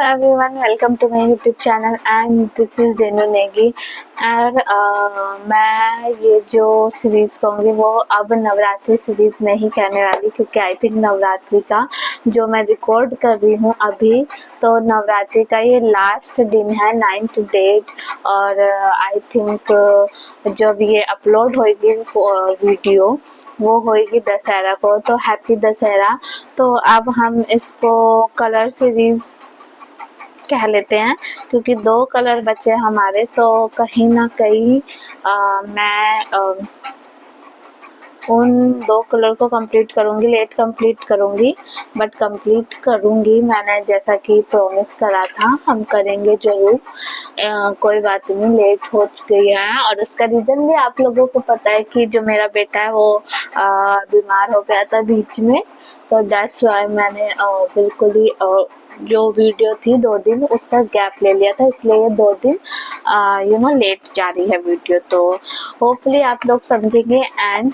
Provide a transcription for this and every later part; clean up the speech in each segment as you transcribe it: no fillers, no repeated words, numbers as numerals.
everyone, welcome to my YouTube channel and this is डेनू Negi. और मैं ये जो सीरीज़ कहूँगी वो अब नवरात्रि सीरीज़ नहीं कहने वाली, क्योंकि आई थिंक नवरात्रि का जो मैं रिकॉर्ड कर रही हूँ अभी, तो नवरात्रि का ये लास्ट दिन है, 9th डेट। और आई थिंक जब ये अपलोड होगी वीडियो वो होएगी दशहरा को, तो हैप्पी दशहरा। तो अब हम इसको कलर सीरीज कह लेते हैं, क्योंकि 2 कलर बचे हमारे, तो कहीं ना कहीं मैं उन 2 कलर को कंप्लीट करूँगी, लेट कंप्लीट करूँगी बट कंप्लीट करूँगी। मैंने जैसा कि प्रॉमिस करा था, हम करेंगे ज़रूर। कोई बात नहीं, लेट हो गई है और उसका रीज़न भी आप लोगों को पता है कि जो मेरा बेटा है वो बीमार हो गया था बीच में, तो दैट्स वाई मैंने बिल्कुल ही जो वीडियो थी 2 दिन उसका गैप ले लिया था, इसलिए ये 2 दिन लेट जा रही है वीडियो। तो होपफुली आप लोग समझेंगे एंड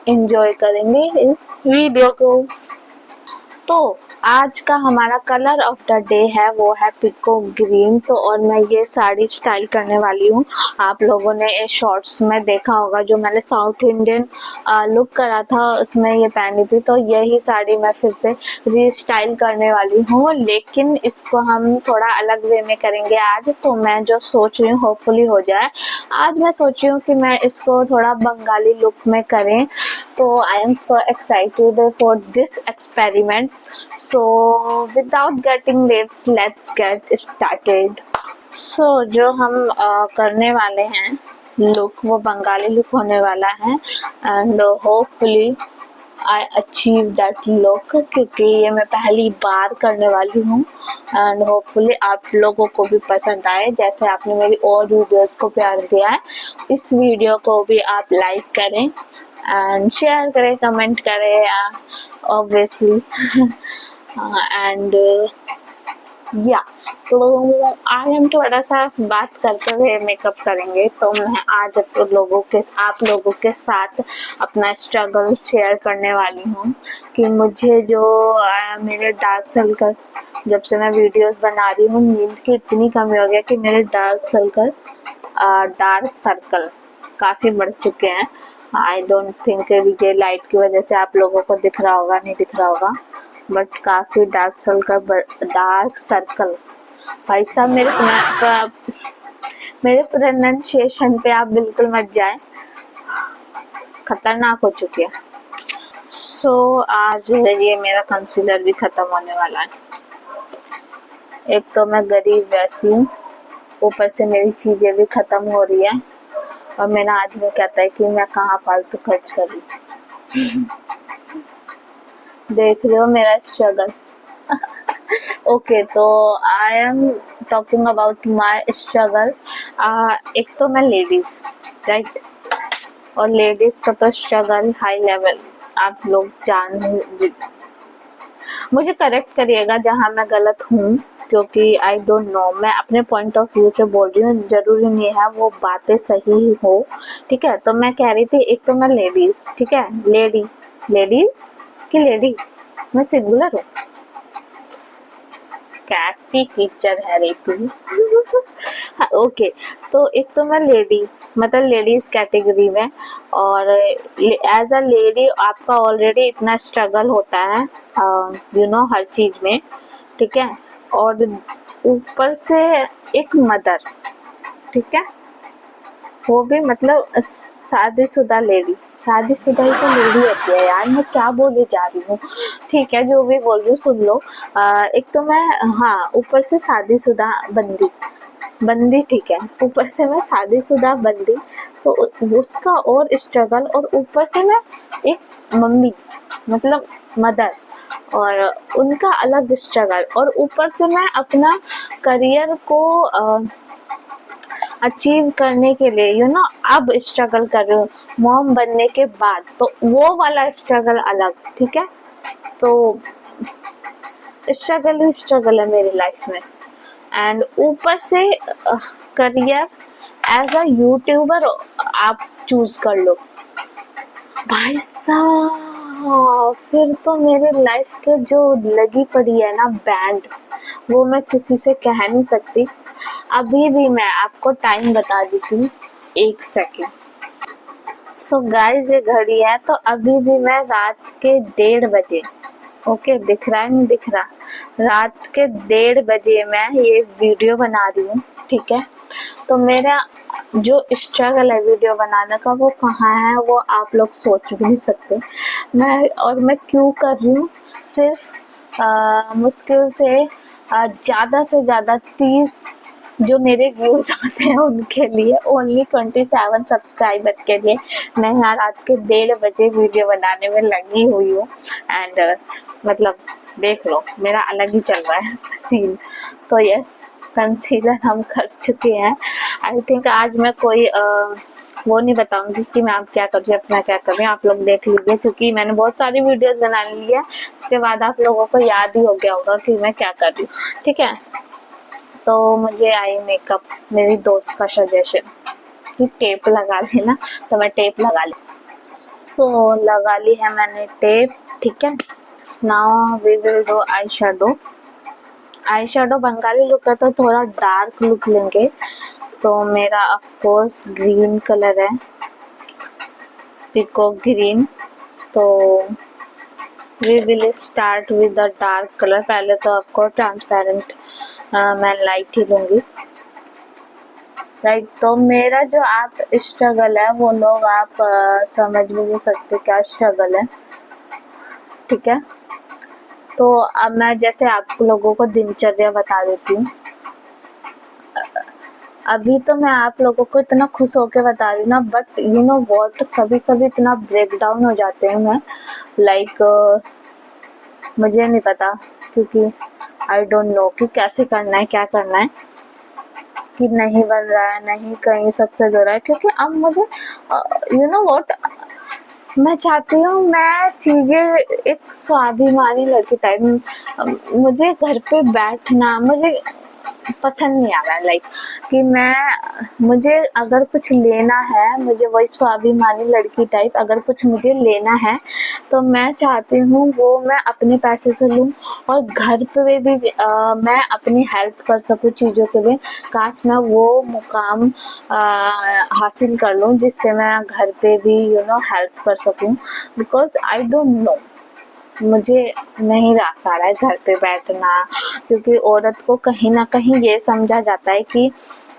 एंजॉय करेंगे इस वीडियो को। तो आज का हमारा कलर ऑफ द डे है वो है पिको ग्रीन। तो और मैं ये साड़ी स्टाइल करने वाली हूँ। आप लोगों ने इस शॉर्ट्स में देखा होगा जो मैंने साउथ इंडियन लुक करा था, उसमें ये पहनी थी, तो यही साड़ी मैं फिर से रीस्टाइल करने वाली हूँ, लेकिन इसको हम थोड़ा अलग वे में करेंगे आज। तो मैं जो सोच रही हूँ होपफुली हो जाए। आज मैं सोच रही हूँ कि मैं इसको थोड़ा बंगाली लुक में करें, तो I am so excited for this experiment. So without getting late, let's get started. So जो हम करने वाले हैं लुक वो बंगाली लुक होने वाला है and hopefully I achieve that look, क्योंकि ये मैं पहली बार करने वाली हूँ एंड होपफुली आप लोगों को भी पसंद आए। जैसे आपने मेरी और वीडियोस को प्यार दिया है, इस वीडियो को भी आप लाइक करें एंड शेयर करें, कमेंट करें ऑब्वियसली एंड या। तो आज हम थोड़ा सा बात करते हुए मेकअप करेंगे। तो मैं आज आप लोगों के साथ अपना स्ट्रगल शेयर करने वाली हूँ कि मुझे जो मेरे डार्क सर्कल, जब से मैं वीडियोस बना रही हूँ नींद की इतनी कमी हो गया कि मेरे डार्क सर्कल काफ़ी बढ़ चुके हैं। आई डोंट थिंक ये लाइट की वजह से आप लोगों को दिख रहा होगा, नहीं दिख रहा होगा, बट काफ़ी डार्क सर्कल भाई साहब मेरे प्रोनाउंसिएशन पे आप बिल्कुल मत जाए, खतरनाक हो चुकी है। सो आज ये मेरा कंसीलर भी ख़त्म होने वाला है। एक तो मैं गरीब वैसी हूँ, ऊपर से मेरी चीज़ें भी ख़त्म हो रही है और मेरा आदमी कहता है कि मैं कहाँ फालतू खर्च कर रही। देख रहे हो मेरा स्ट्रगल। ओके, तो I am talking about my struggle. एक तो मैं लेडीज राइट, और लेडीज का तो स्ट्रगल हाई लेवल आप लोग मुझे करेक्ट करिएगा जहाँ मैं गलत हूँ, क्योंकि आई डोंट नो, मैं अपने पॉइंट ऑफ व्यू से बोल रही हूँ, जरूरी नहीं है वो बातें सही हो, ठीक है। तो मैं कह रही थी एक तो मैं लेडीज, ठीक है, लेडीज की लेडी, मैं सिंगुलर हूँ। कैसी टीचर है रे तू। हाँ, ओके, तो एक तो मैं लेडी, मतलब लेडीज कैटेगरी में, और एज अ लेडी आपका ऑलरेडी इतना स्ट्रगल होता है हर चीज में, ठीक है, और ऊपर से एक मदर, ठीक है, वो भी मतलब शादीशुदा लेडी ही तो लेडी होती है यार, मैं क्या बोले जा रही हूँ, ठीक है, जो भी बोल रही हूँ सुन लो। एक तो मैं, हाँ, ऊपर से शादीशुदा बंदी, ठीक है, ऊपर से मैं शादीशुदा बंदी, तो उसका और स्ट्रगल, और ऊपर से मैं एक मम्मी मतलब मदर, और उनका अलग स्ट्रगल, और ऊपर से मैं अपना करियर को अचीव करने के लिए अब स्ट्रगल कर रही हूँ मॉम बनने के बाद, तो वो वाला स्ट्रगल अलग, ठीक है। तो स्ट्रगल है मेरी लाइफ में, एंड ऊपर से करियर एज अ यूट्यूबर आप चूज कर लो भाई साहब। हाँ, फिर तो मेरे लाइफ के जो लगी पड़ी है ना बैंड, वो मैं किसी से कह नहीं सकती। अभी भी मैं आपको टाइम बता देती हूँ, 1 सेकेंड। सो गाइस, ये घड़ी है तो अभी भी मैं रात के 1:30 बजे, ओके दिख रहा है नहीं दिख रहा, रात के 1:30 बजे मैं ये वीडियो बना रही हूँ, ठीक है। तो मेरा जो स्ट्रगल है वीडियो बनाने का वो कहाँ है, वो आप लोग सोच भी नहीं सकते। मैं क्यों कर रही हूँ, सिर्फ मुश्किल से ज़्यादा से ज़्यादा 30 जो मेरे व्यूज आते हैं उनके लिए, ओनली 27 सब्सक्राइबर के लिए मैं यहाँ रात के 1:30 बजे वीडियो बनाने में लगी हुई हूँ। एंड मतलब देख लो, मेरा अलग ही चल रहा है सीन। तो यस, कंसीलर हम कर चुके हैं। आई थिंक आज मैं कोई वो नहीं बताऊंगी कि मैं आप क्या कर रही हूँ, अपना क्या कर रही हूँ, आप लोग देख लीजिए, क्योंकि मैंने बहुत सारी वीडियोस बना ली है। उसके बाद आप लोगों को याद ही हो गया होगा कि मैं क्या कर रही हूँ, ठीक है। तो मुझे आई मेकअप मेरी दोस्त का सजेशन कि टेप लगा लेना, तो मैं टेप लगा ली। सो लगा ली है मैंने टेप, ठीक है। Now we will do eye shadow. Eye shadow Bengali look है तो थोड़ा डार्क लुक लेंगे। तो मेरा ऑफ कोर्स ग्रीन कलर है, पीकॉक ग्रीन। तो we will start with the dark colour. पहले तो आपको ट्रांसपेरेंट मैं लाइट ही लूँगी, राइट। तो मेरा जो आप स्ट्रगल है वो लोग आप समझ भी नहीं सकते क्या स्ट्रगल है, ठीक है। तो अब मैं जैसे आप लोगों को दिनचर्या बता देती हूँ। अभी तो मैं आप लोगों को इतना खुश होके बता रही हूँ ना, बट यू नो व्हाट, कभी कभी इतना ब्रेक डाउन हो जाते हैं मैं, लाइक मुझे नहीं पता, क्योंकि आई डोंट नो कि कैसे करना है, क्या करना है, कि नहीं बन रहा है, नहीं कहीं सक्सेस हो रहा है। क्योंकि अब मुझे यू नो व्हाट, मैं चाहती हूँ मैं चीज़ें एक स्वाभिमानी लड़की टाइप, मुझे घर पे बैठना मुझे पसंद नहीं आ रहा है। लाइक कि मुझे अगर कुछ लेना है, मुझे वही स्वाभिमानी लड़की टाइप, अगर कुछ मुझे लेना है तो मैं चाहती हूँ वो मैं अपने पैसे से लूँ, और घर पे भी मैं अपनी हेल्प कर सकूँ चीज़ों के लिए। काश मैं वो मुकाम हासिल कर लूँ जिससे मैं घर पे भी यू नो हेल्प कर सकूँ। बिकॉज आई डोंट नो, मुझे नहीं रास आ रहा है घर पे बैठना, क्योंकि औरत को कहीं ना कहीं ये समझा जाता है कि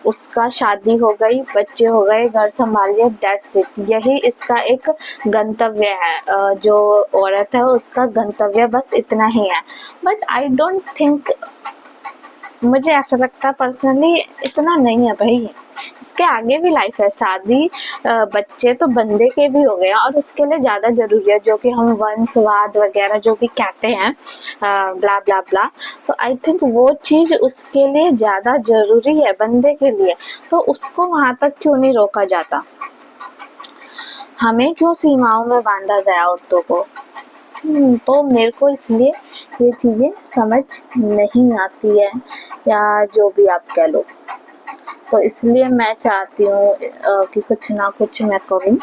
उसका शादी हो गई, बच्चे हो गए, घर संभाल लिया, दैट्स इट, यही इसका एक गंतव्य है। जो औरत है उसका गंतव्य बस इतना ही है। बट आई डोंट थिंक, मुझे ऐसा लगता है पर्सनली इतना नहीं है भाई, इसके आगे भी लाइफ है। शादी बच्चे तो बंदे के भी हो गए हैं और उसके लिए ज़्यादा ज़रूरी है, जो कि हम वंशवाद वगैरह जो भी कहते हैं, ब्ला ब्ला ब्ला। तो आई थिंक वो चीज़ उसके लिए ज़्यादा ज़रूरी है बंदे के लिए, तो उसको वहाँ तक क्यों नहीं रोका जाता, हमें क्यों सीमाओं में बांधा गया औरतों को। तो मेरे को इसलिए ये चीज़ें समझ नहीं आती है, या जो भी आप कह लो। तो इसलिए मैं चाहती हूँ कि कुछ ना कुछ मैं करूँ।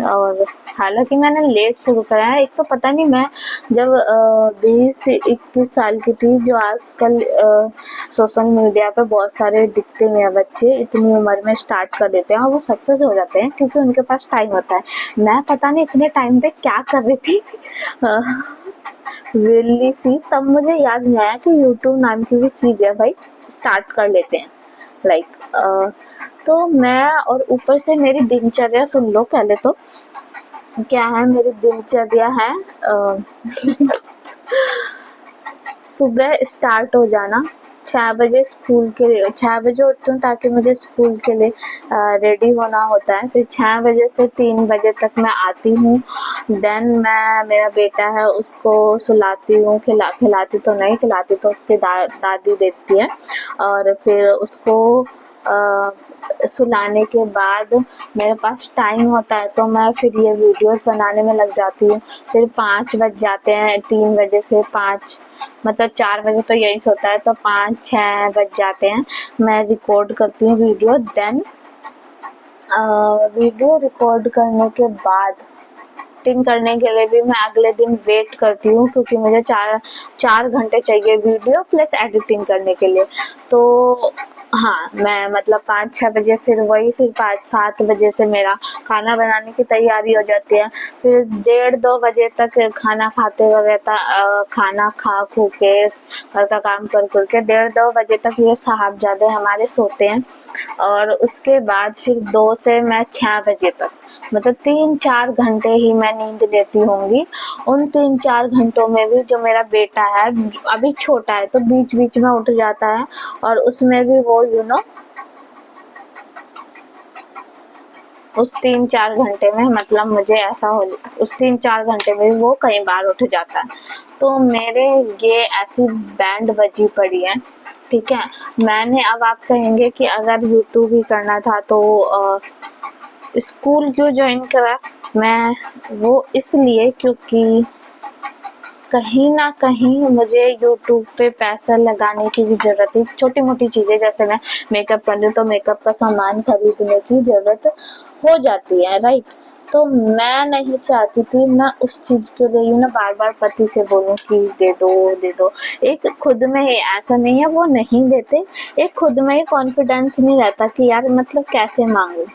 और हालांकि मैंने लेट शुरू करा है। एक तो पता नहीं, मैं जब 20-21 साल की थी, जो आजकल सोशल मीडिया पे बहुत सारे दिखते हैं बच्चे इतनी उम्र में स्टार्ट कर देते हैं और वो सक्सेस हो जाते हैं क्योंकि उनके पास टाइम होता है। मैं पता नहीं इतने टाइम पे क्या कर रही थी वेली सी, तब मुझे याद नहीं आया कि यूट्यूब नाम की भी चीज़ है भाई, स्टार्ट कर लेते हैं। लाइक तो मैं, और ऊपर से मेरी दिनचर्या सुन लो पहले तो। क्या है मेरी दिनचर्या है, सुबह स्टार्ट हो जाना 6 बजे, स्कूल के लिए 6 बजे उठती हूँ ताकि मुझे स्कूल के लिए रेडी होना होता है। फिर 6 बजे से 3 बजे तक मैं आती हूँ। देन मैं, मेरा बेटा है उसको सुलाती हूँ, खिलाती तो नहीं, खिलाती तो उसकी दादी देती है। और फिर उसको सुलाने के बाद मेरे पास टाइम होता है तो मैं फिर ये वीडियोस बनाने में लग जाती हूँ। फिर 5 बज जाते हैं, 3 बजे से 5, मतलब 4 बजे तो यही सोता है, तो 5-6 बज जाते हैं। मैं रिकॉर्ड करती हूँ वीडियो। देन वीडियो रिकॉर्ड करने के बाद एडिटिंग करने के लिए भी मैं अगले दिन वेट करती हूँ, क्योंकि मुझे 4 घंटे चाहिए वीडियो प्लस एडिटिंग करने के लिए। तो हाँ, मैं मतलब 5-6 बजे फिर 5-7 बजे से मेरा खाना बनाने की तैयारी हो जाती है। फिर 1:30-2 बजे तक खाना खाते वगैरह खाना खा खू के घर का काम कर के 1:30-2 बजे तक ये साहबजादे हमारे सोते हैं। और उसके बाद फिर 2 से मैं 6 बजे तक मतलब 3-4 घंटे ही मैं नींद लेती होंगी। उन 3-4 घंटों में भी जो मेरा बेटा है अभी छोटा है, तो बीच बीच में उठ जाता है, और उसमें भी वो उस 3-4 घंटे में मतलब मुझे ऐसा हो उस 3-4 घंटे में वो कई बार उठ जाता है। तो मेरे ये ऐसी बैंड बजी पड़ी है, ठीक है। मैंने अब आप कहेंगे कि अगर यूट्यूब ही करना था तो स्कूल क्यों ज्वाइन करा। मैं वो इसलिए क्योंकि कहीं ना कहीं मुझे यूट्यूब पे पैसा लगाने की भी ज़रूरत है। छोटी-मोटी चीज़ें जैसे मैं मेकअप कर रही हूँ तो मेकअप का सामान खरीदने की ज़रूरत हो जाती है, राइट। तो मैं नहीं चाहती थी मैं उस चीज़ के लिए ना बार-बार पति से बोलूँ कि दे दो। एक खुद में ही ऐसा नहीं है वो नहीं देते, एक खुद में ही कॉन्फिडेंस नहीं रहता कि यार मतलब कैसे माँगूँ,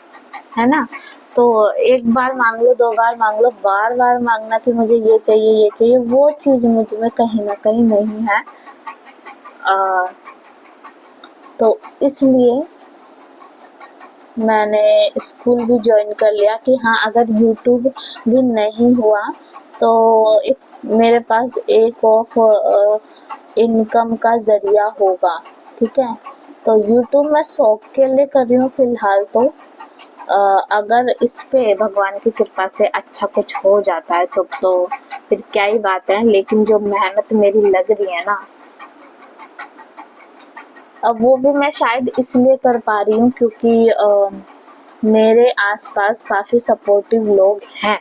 है ना। तो एक बार मांग लो, 2 बार मांग लो, बार-बार मांगना कि मुझे ये चाहिए, वो चीज़ मुझ में कहीं न कहीं नहीं है। अ, तो इसलिए मैंने स्कूल भी ज्वाइन कर लिया कि हाँ, अगर यूट्यूब भी नहीं हुआ तो एक मेरे पास एक ऑफ इनकम का ज़रिया होगा, ठीक है। तो यूट्यूब मैं शौक के लिए कर रही हूँ फिलहाल तो। अगर इस पे भगवान की कृपा से अच्छा कुछ हो जाता है तो फिर क्या ही बात है, लेकिन जो मेहनत मेरी लग रही है ना, अब वो भी मैं शायद इसलिए कर पा रही हूँ क्योंकि मेरे आसपास काफ़ी सपोर्टिव लोग हैं,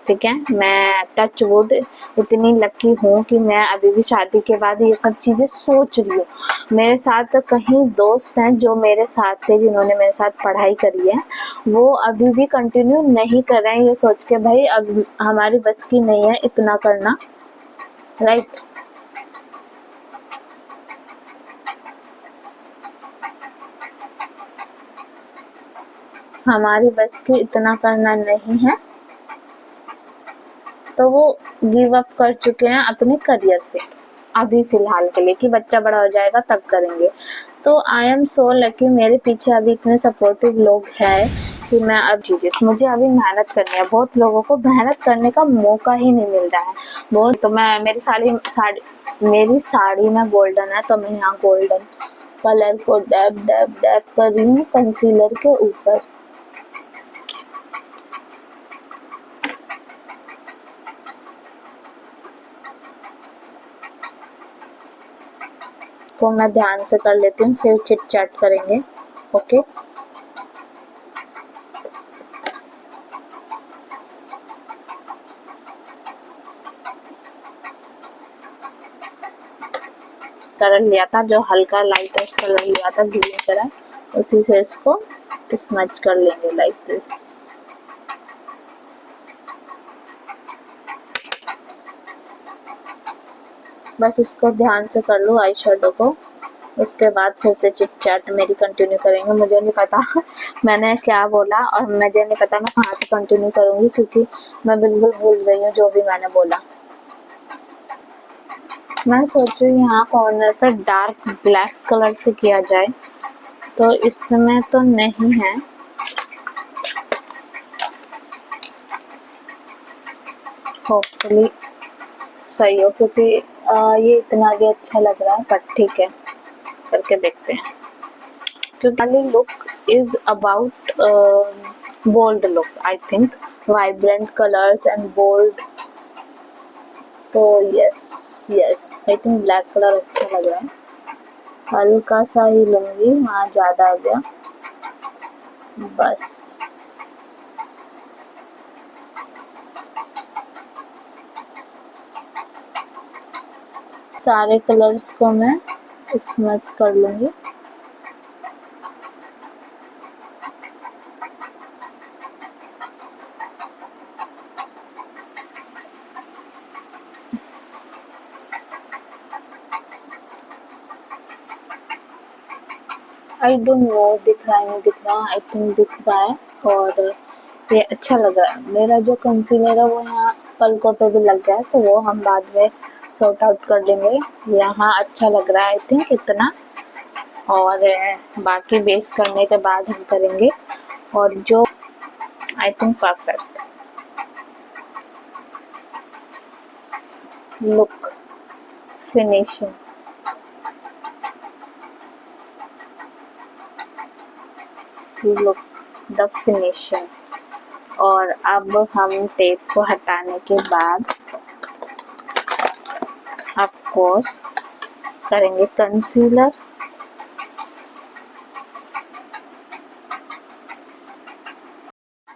ठीक है। मैं टच वुड इतनी लकी हूँ कि मैं अभी भी शादी के बाद ये सब चीज़ें सोच रही हूँ। मेरे साथ कहीं दोस्त हैं जो मेरे साथ थे, जिन्होंने मेरे साथ पढ़ाई करी है, वो अभी भी कंटिन्यू नहीं कर रहे हैं ये सोच के भाई अब हमारी बस की नहीं है इतना करना, राइट। हमारी बस की इतना करना नहीं है, तो वो गिव अप कर चुके हैं अपने करियर से अभी फिलहाल के लिए, कि बच्चा बड़ा हो जाएगा तब करेंगे। तो आई एम सो लकी, मेरे पीछे अभी इतने सपोर्टिव लोग हैं कि मैं अब चीज़ें मुझे अभी मेहनत करनी है। बहुत लोगों को मेहनत करने का मौका ही नहीं मिल रहा है। बहुत तो मैं मेरी साड़ी में गोल्डन है, तो मैं यहाँ गोल्डन कलर को डैब डैब डैब कर रही हूँ कंसीलर के ऊपर। को मैं ध्यान से कर लेती हूँ, फिर चिट चैट करेंगे, ओके। कलर लिया था जो हल्का लाइट कलर लिया था ग्रीन कलर, उसी से इसको स्मच कर लेंगे लाइक दिस। बस इसको ध्यान से कर लो आई शेडो को, उसके बाद फिर से चिट चैट मेरी कंटिन्यू करेंगे। मुझे नहीं पता मैंने क्या बोला, और मुझे नहीं पता मैं कहाँ से कंटिन्यू करूँगी, क्योंकि मैं बिल्कुल भूल गई हूँ जो भी मैंने बोला। मैं सोच रही हूँ यहाँ कॉर्नर पर डार्क ब्लैक कलर से किया जाए, तो इसमें तो नहीं है। होपफुली सही हो, क्योंकि ये इतना भी अच्छा लग रहा है, बट ठीक है करके देखते हैं। क्योंकि look is about bold look, I think vibrant colours and bold. तो yes I think black colour अच्छा लग रहा है। हल्का सा ही लूंगी, हाँ ज़्यादा आ गया बस। सारे कलर्स को मैं स्मच कर लूंगी। आई डोंट नो दिख रहा है नहीं दिख रहा, आई थिंक दिख रहा है। और ये अच्छा लग रहा है। मेरा जो कंसीलर है वो यहाँ पलकों पे भी लग गया है, तो वो हम बाद में सॉर्ट आउट कर लेंगे। यहाँ अच्छा लग रहा है आई थिंक इतना। और बाकी बेस करने के बाद हम करेंगे। और जो I think perfect look finishing, look the finishing. और अब हम टेप को हटाने के बाद ऑफ कोर्स करेंगे कंसीलर।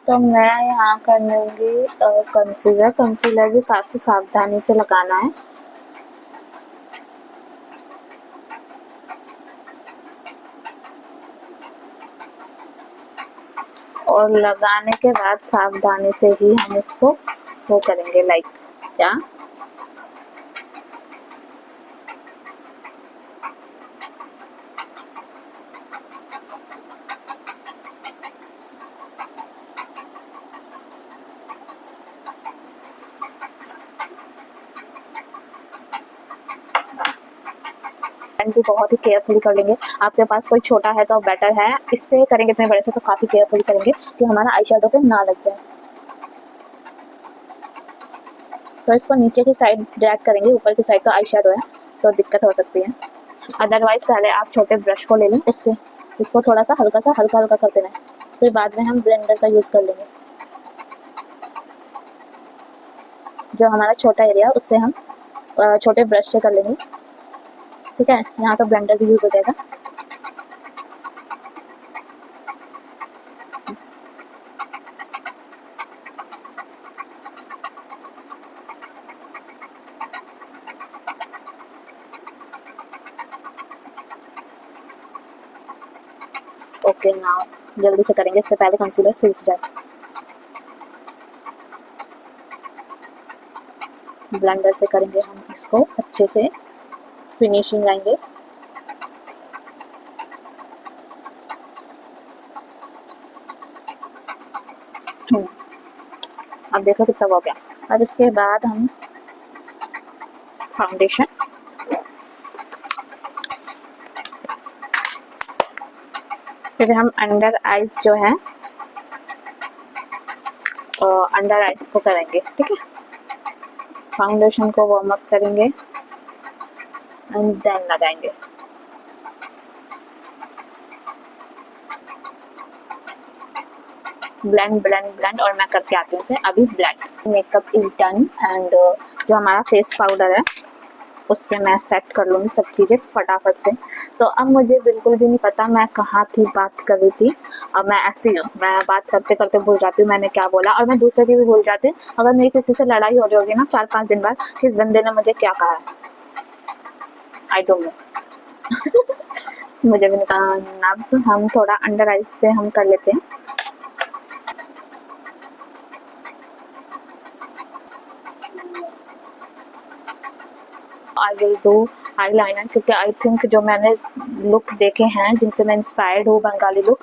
तो मैं यहाँ कर लूँगी कंसीलर। कंसीलर भी काफ़ी सावधानी से लगाना है। और लगाने के बाद सावधानी से ही हम इसको वो करेंगे, लाइक क्या भी बहुत ही केयरफुली कर लेंगे। आपके पास कोई छोटा है तो बेटर है, इससे करेंगे इतने बड़े से तो काफ़ी केयरफुली करेंगे कि हमारा आई शेडो पे ना लग जाए। तो इसको नीचे की साइड ड्रैग करेंगे, ऊपर की साइड तो आई शेडो है तो दिक्कत हो सकती है। अदरवाइज पहले आप छोटे ब्रश को ले लें, उससे इसको थोड़ा सा हल्का हल्का कर देना है, फिर बाद में हम ब्लेंडर का यूज़ कर लेंगे। जो हमारा छोटा एरिया उससे हम छोटे ब्रश से कर लेंगे, ठीक है। यहाँ तो ब्लेंडर भी यूज़ हो जाएगा। ओके नाउ जल्दी से करेंगे, इससे पहले कंसीलर सूख जाए। ब्लेंडर से करेंगे हम इसको अच्छे से, फिनिशिंग आएंगे। अब देखो कितना हो गया। अब इसके बाद हम फाउंडेशन, फिर हम अंडर आइज जो है अंडर आइज को करेंगे, ठीक है। फाउंडेशन को वार्म अप करेंगे एंड देन लगाएंगे। ब्लेंड और मैं करके आती हूँ इसे अभी blend. Makeup is done and जो हमारा फेस पाउडर है उससे मैं सेट कर लूँगी सब चीज़ें फटाफट से। तो अब मुझे बिल्कुल भी नहीं पता मैं कहाँ थी, बात कर रही थी। अब मैं ऐसी हूँ, मैं बात करते करते भूल जाती हूँ मैंने क्या बोला, और मैं दूसरे की भी भूल जाती हूँ। अगर मेरी किसी से लड़ाई हो रही होगी ना 4-5 दिन बाद, किस बंदे ने मुझे क्या कहा है, आई डोंट नो। मुझे भी नहीं पता। अब हम थोड़ा अंडर आइज पे हम कर लेते हैं। I will do eye liner, क्योंकि आई थिंक जो मैंने लुक देखे हैं जिनसे मैं इंस्पायर्ड हूँ बंगाली लुक,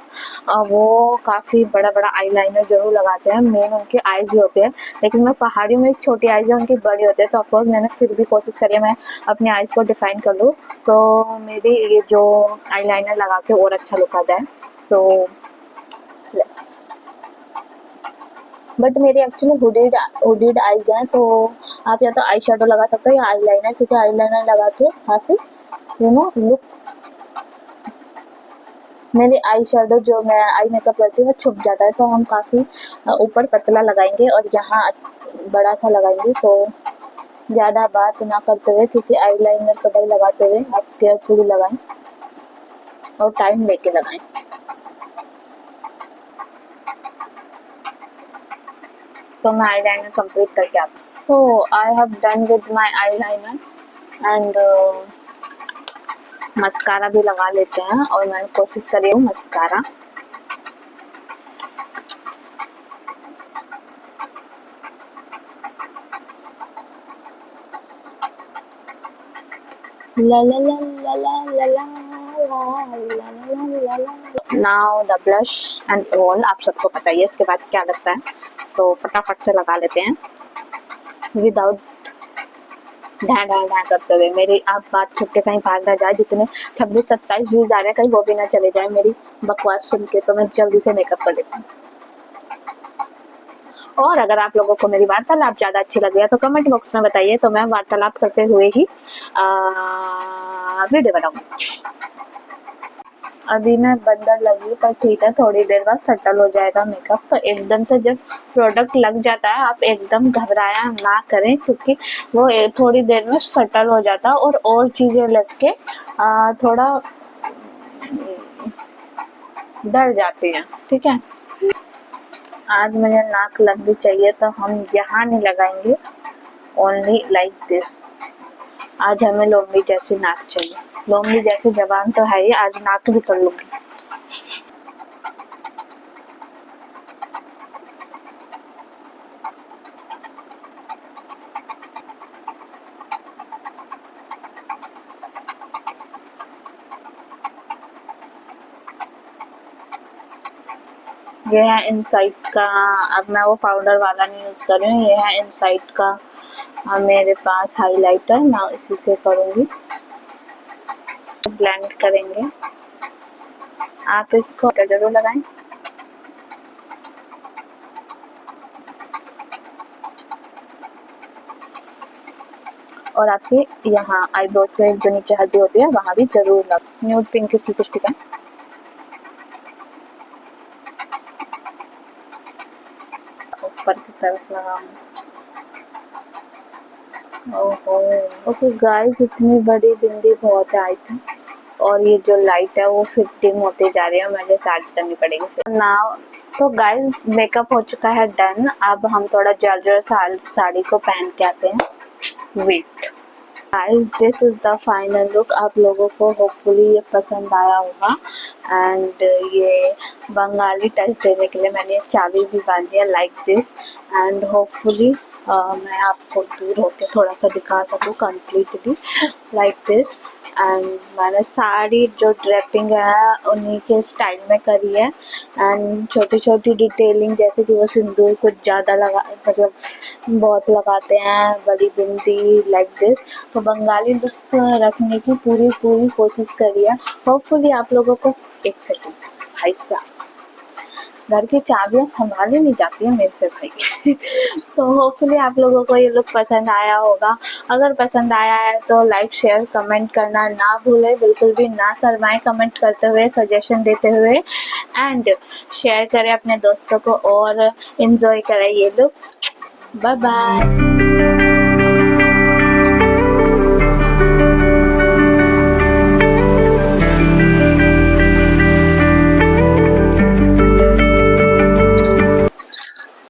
वो काफ़ी बड़ा बड़ा आई लाइनर जरूर लगाते हैं। मेन उनके आईज ही होते हैं, लेकिन मैं पहाड़ियों में एक छोटी आईज है उनकी बड़ी होते हैं, तो ऑफकोर्स मैंने फिर भी कोशिश करी है मैं अपनी आईज को डिफाइन कर लूँ, तो मेरी ये जो आई लाइनर लगा के और अच्छा लुक आ जाए। सो लेट्स, बट मेरी एक्चुअली हुडीड आईज हैं, तो आप या तो आई शेडो लगा सकते हो या आई लाइनर, क्योंकि आई लाइनर लगा के काफ़ी लुक, मेरी आई शेडो जो मैं आई मेकअप करती हूँ वो छुप जाता है, तो हम काफ़ी ऊपर पतला लगाएंगे और यहाँ बड़ा सा लगाएंगे। तो ज़्यादा बात ना करते हुए, क्योंकि आई लाइनर तो भाई लगाते हुए आप केयरफुली लगाएं और टाइम लेके लगाएं। तो मैं आई लाइनर कंप्लीट करके आती हूँ। So I have done with my eyeliner and mascara भी लगा लेते हैं, और मैं कोशिश कर रही हूँ मस्कारा। ला ला ला ला ला ला ला now the blush and all आप सबको पता ही है इसके बाद क्या लगता है, तो फटाफट से लगा लेते हैं विदाउट ढा ढा ढा करते हुए। मेरी आप बात छुप के कहीं भाग ना जाए, जितने 26-27 व्यूज आ रहे हैं कहीं वो भी ना चले जाए मेरी बकवास सुन के, तो मैं जल्दी से मेकअप कर लेती हूँ। और अगर आप लोगों को मेरी वार्तालाप ज़्यादा अच्छी लगी है तो कमेंट बॉक्स में बताइए, तो मैं वार्तालाप करते हुए ही वीडियो बनाऊंगी। अभी मैं बंदर लगी पर ठीक है, थोड़ी देर बाद सेटल हो जाएगा मेकअप। तो एकदम से जब प्रोडक्ट लग जाता है आप एकदम घबराया ना करें, क्योंकि वो थोड़ी देर में सेटल हो जाता है और चीज़ें लग के थोड़ा डर जाती हैं। ठीक है, आज मुझे नाक लंबी चाहिए तो हम यहाँ नहीं लगाएंगे, ओनली लाइक दिस। आज हमें लोमड़ी जैसी नाक चाहिए। लोमड़ी जैसी जबान तो है ही, आज नाक भी कर लूंगी। ये है इनसाइट का, अब मैं वो पाउडर वाला नहीं यूज कर रही हूँ, ये है इनसाइट का मेरे पास हाइलाइटर, मैं इसी से करूँगी। ब्लेंड करेंगे, आप इसको जरूर लगाएं। और आपके यहाँ आईब्रोज में जो नीचे हड्डी होती है वहाँ भी जरूर लगा। न्यूड पिंक इसकी लिपस्टिक है, ऊपर की तरफ लगाऊंगी। ओहो ओके गाइस, इतनी बड़ी बिंदी बहुत है आई थिंक, और ये जो लाइट है वो फिर डिम होते जा रही है, मुझे चार्ज करनी पड़ेगी फिर ना। तो गाइस मेकअप हो चुका है डन। अब हम थोड़ा जर्जर साड़ी को पहन के आते हैं। Wait guys, this is the final look. आप लोगों को होपफुली ये पसंद आया होगा। एंड ये बंगाली टच देने के लिए मैंने चाबी भी बांधी है लाइक दिस। एंड होपफुली मैं आपको दूर होके थोड़ा सा दिखा सकूँ कम्प्लीटली लाइक दिस। एंड मैंने सारी जो ड्रेपिंग है उन्हीं के स्टाइल में करी है। एंड छोटी छोटी डिटेलिंग जैसे कि वो सिंदूर कुछ ज़्यादा लगा, मतलब बहुत लगाते हैं, बड़ी बिंदी लाइक दिस। तो बंगाली लुक रखने की पूरी कोशिश करी है। होपफुली आप लोगों को, एक सेकेंड भाई साहब, घर की चाबियां संभाली नहीं जाती है मेरे से भाई। तो होपफुली आप लोगों को ये लुक पसंद आया होगा। अगर पसंद आया है तो लाइक शेयर कमेंट करना ना भूलें, बिल्कुल भी ना शर्माएं कमेंट करते हुए, सजेशन देते हुए। एंड शेयर करें अपने दोस्तों को और एंजॉय करें ये लुक। Bye bye.